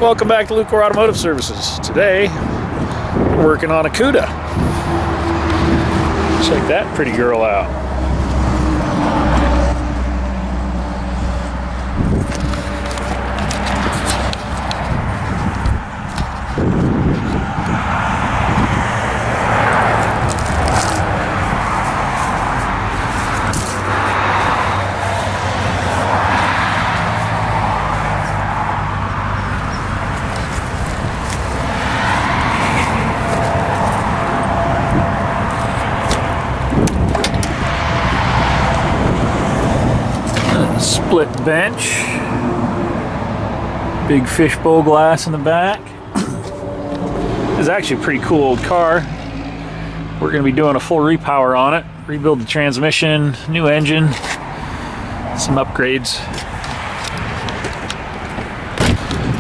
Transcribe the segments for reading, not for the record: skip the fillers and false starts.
Welcome back to Lucore Automotive Services. Today, we're working on a CUDA. Check that pretty girl out. Split bench, big fishbowl glass in the back. This is actually a pretty cool old car. We're going to be doing a full repower on it, rebuild the transmission, new engine, some upgrades.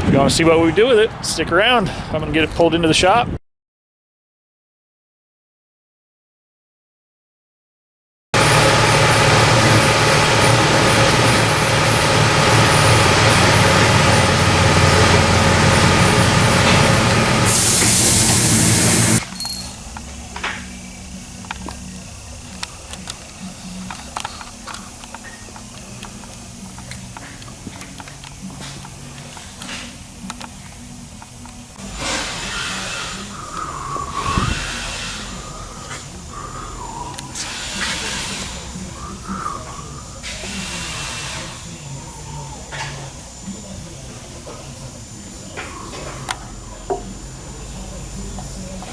If you want to see what we do with it, stick around. I'm going to get it pulled into the shop.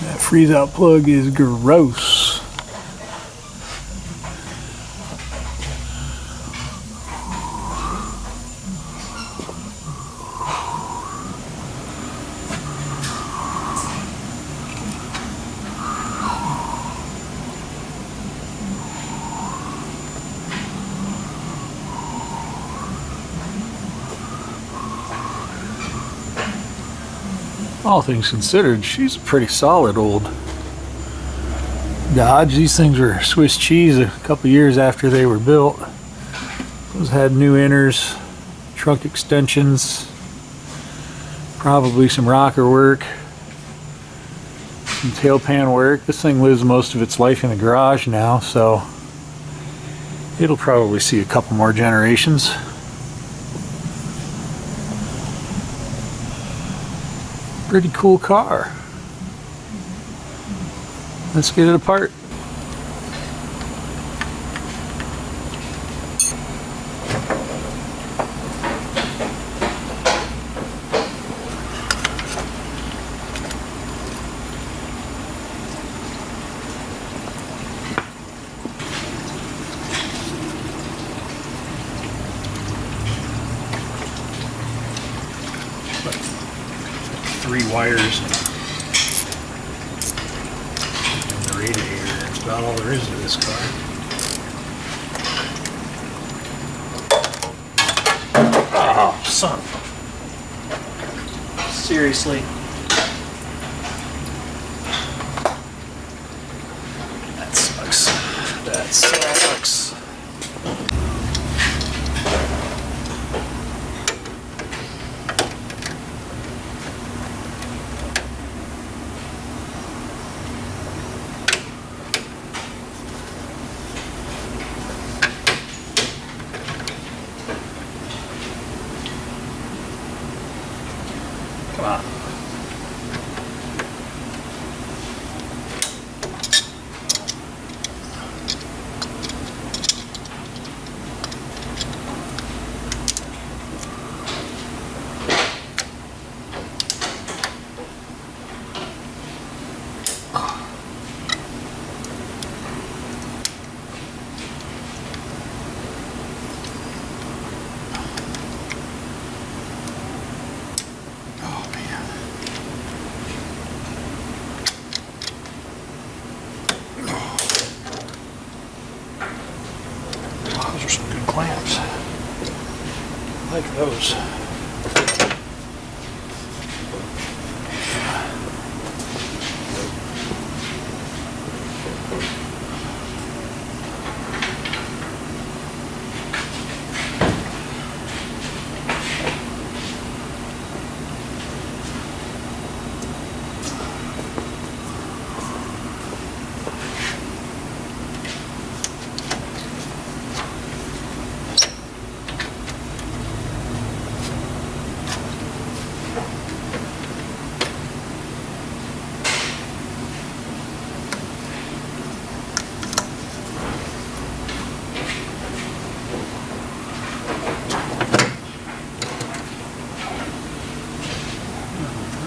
That freeze out plug is gross. All things considered, she's a pretty solid old Dodge. These things were Swiss cheese a couple years after they were built. Those had new inners, trunk extensions, probably some rocker work, some tailpan work. This thing lives most of its life in the garage now, so it'll probably see a couple more generations. Pretty cool car. Let's get it apart. Three wires and the radiator. That's about all there is to this car. Oh, son of a... Seriously? That sucks. That sucks. Come on. Those are some good clamps. I like those.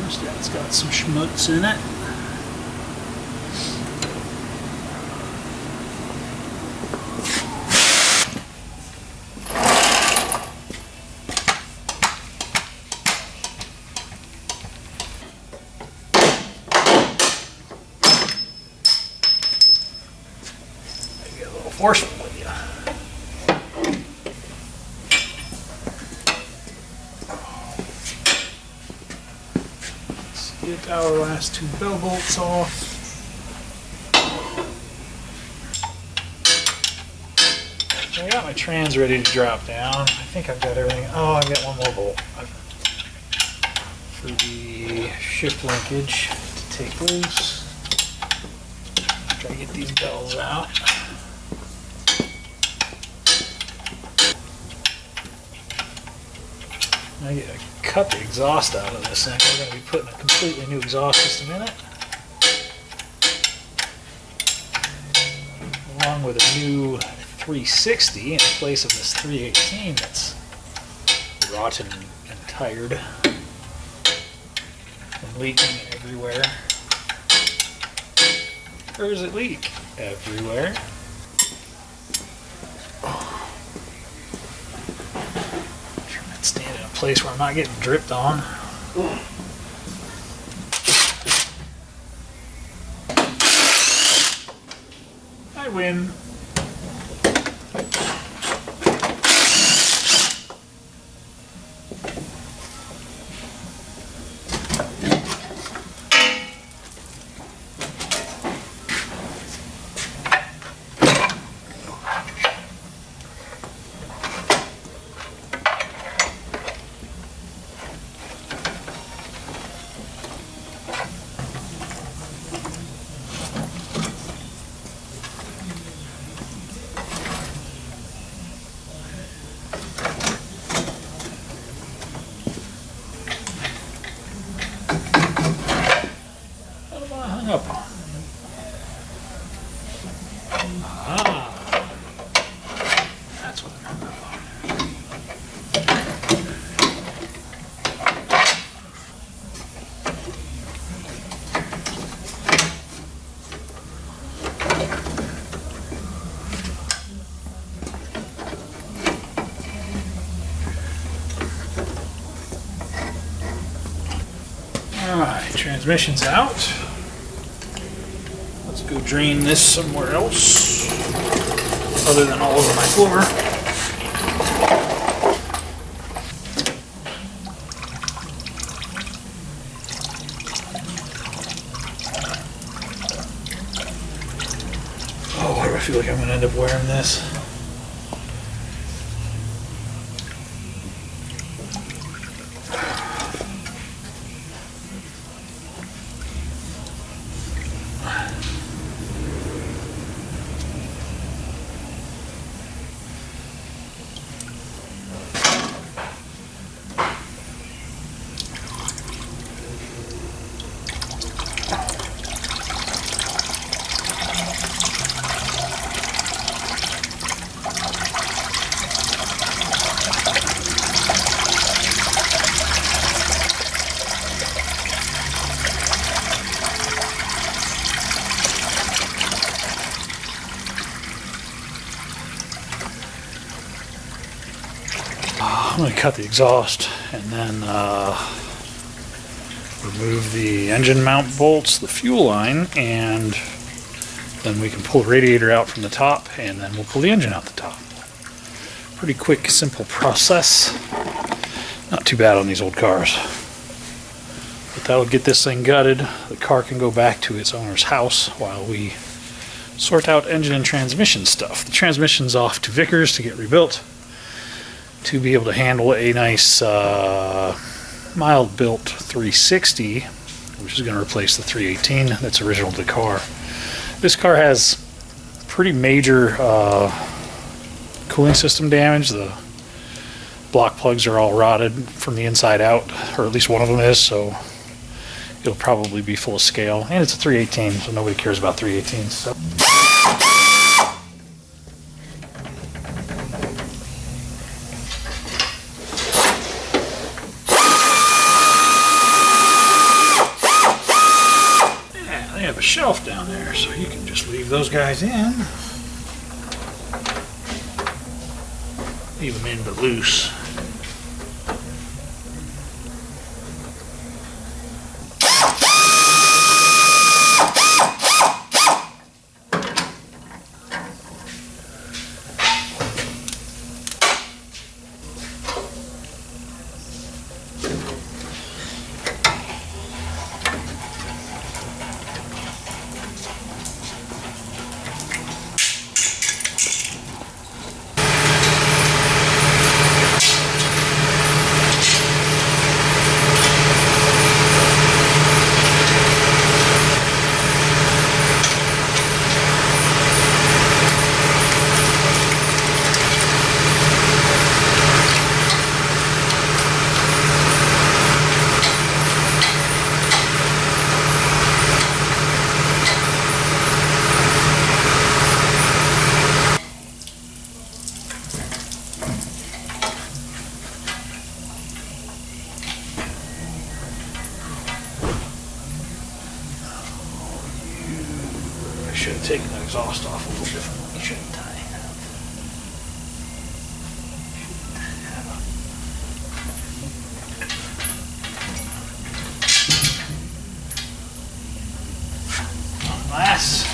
Thermostat's got some schmutz in it. Maybe a little forceful with you. Get our last two bell bolts off. I got my trans ready to drop down. I think I've got everything. Oh, I've got one more bolt for the shift linkage to take loose. Try to get these bells out. I get to cut the exhaust out of this thing. We're going to be putting a completely new exhaust system in it, along with a new 360 in place of this 318 that's rotten and tired and leaking everywhere. Where does it leak? Everywhere. Stand in a place where I'm not getting dripped on. I win. Up. Ah, that's what I'm up on. All right, transmission's out. Go drain this somewhere else other than all over my floor. Oh, why do I feel like I'm going to end up wearing this? I'm going to cut the exhaust and then remove the engine mount bolts, the fuel line, and then we can pull the radiator out from the top, and then we'll pull the engine out the top. Pretty quick, simple process. Not too bad on these old cars. But that'll get this thing gutted. The car can go back to its owner's house while we sort out engine and transmission stuff. The transmission's off to Vickers to get rebuilt, to be able to handle a nice mild-built 360, which is going to replace the 318 that's original to the car. This car has pretty major cooling system damage. The block plugs are all rotted from the inside out, or at least one of them is, so it'll probably be full of scale. And it's a 318, so nobody cares about 318s. So. shelf down there, so you can just leave those guys in. Leave them in but loose. Should have taken the exhaust off a little differently, shouldn't I? Glass.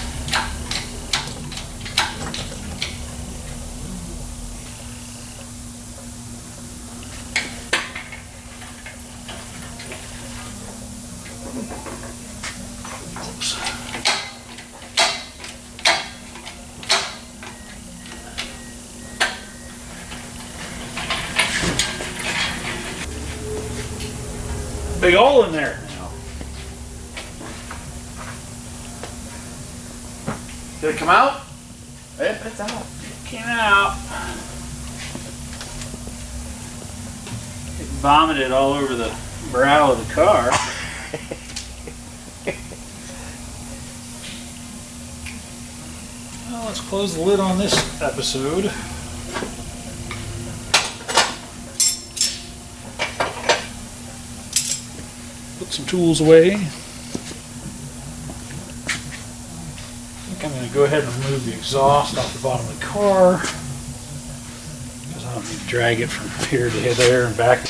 Big hole in there now. Did it come out? Yep, it's out. It came out. It vomited all over the brow of the car. Well, let's close the lid on this episode. Put some tools away. I think I'm going to go ahead and remove the exhaust off the bottom of the car, because I don't need to drag it from here to there and back.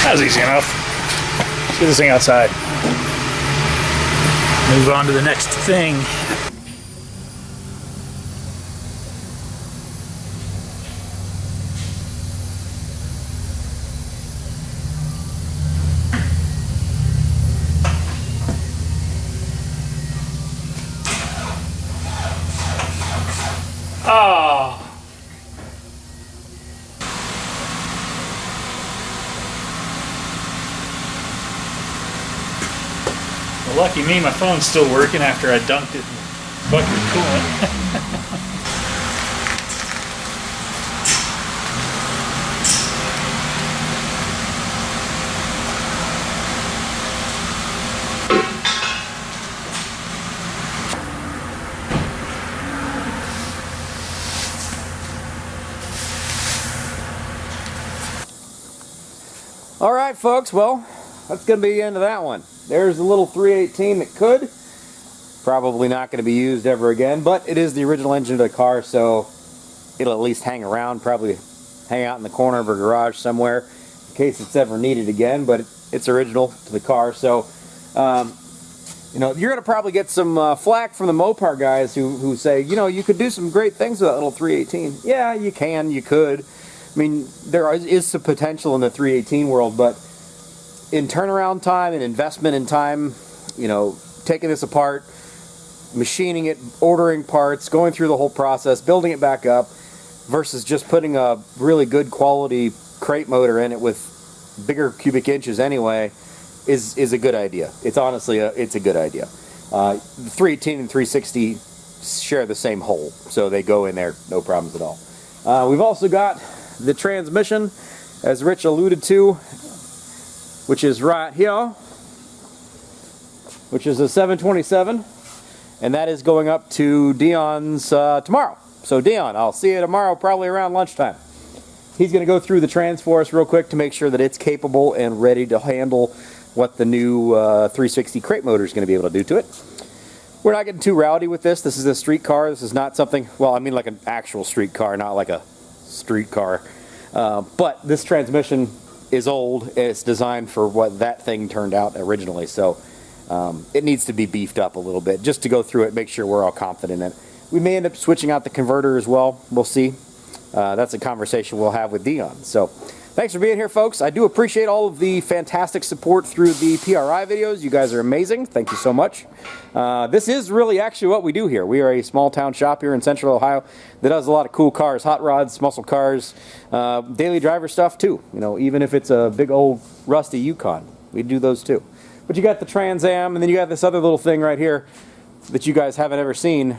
That was easy enough. Let's get this thing outside. Move on to the next thing. Oh. Well, lucky me, my phone's still working after I dunked it in a bucket of coolant. All right, folks, well, that's going to be the end of that one. There's a little 318 that could. Probably not going to be used ever again, but it is the original engine of the car, so it'll at least hang around, probably hang out in the corner of a garage somewhere in case it's ever needed again, but it's original to the car, so you know, you're going to probably get some flack from the Mopar guys who say, you know, you could do some great things with that little 318. Yeah, you can, you could. I mean, there is some potential in the 318 world, but in turnaround time and investment in time, you know, taking this apart, machining it, ordering parts, going through the whole process, building it back up, versus just putting a really good quality crate motor in it with bigger cubic inches anyway, is a good idea. It's honestly it's a good idea. The 318 and 360 share the same hole, so they go in there, no problems at all. We've also got the transmission, as Rich alluded to, which is right here, which is a 727, and that is going up to Dion's tomorrow. So Dion, I'll see you tomorrow, probably around lunchtime. He's going to go through the trans for us real quick to make sure that it's capable and ready to handle what the new 360 crate motor is going to be able to do to it. We're not getting too rowdy with this. This is a street car. This is not something, well, I mean like an actual street car, not like a street car. But this transmission is old, and it's designed for what that thing turned out originally. So it needs to be beefed up a little bit just to go through it, make sure we're all confident in it. We may end up switching out the converter as well. We'll see. That's a conversation we'll have with Dion. So thanks for being here, folks. I do appreciate all of the fantastic support through the PRI videos. You guys are amazing. Thank you so much. This is really actually what we do here. We are a small town shop here in Central Ohio that does a lot of cool cars, hot rods, muscle cars, daily driver stuff too. You know, even if it's a big old rusty Yukon, we do those too. But you got the Trans Am, and then you got this other little thing right here that you guys haven't ever seen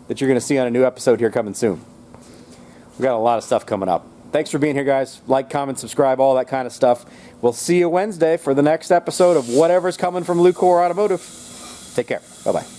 that you're going to see on a new episode here coming soon. We got a lot of stuff coming up. Thanks for being here, guys. Like, comment, subscribe, all that kind of stuff. We'll see you Wednesday for the next episode of whatever's coming from Lucore Automotive. Take care. Bye-bye.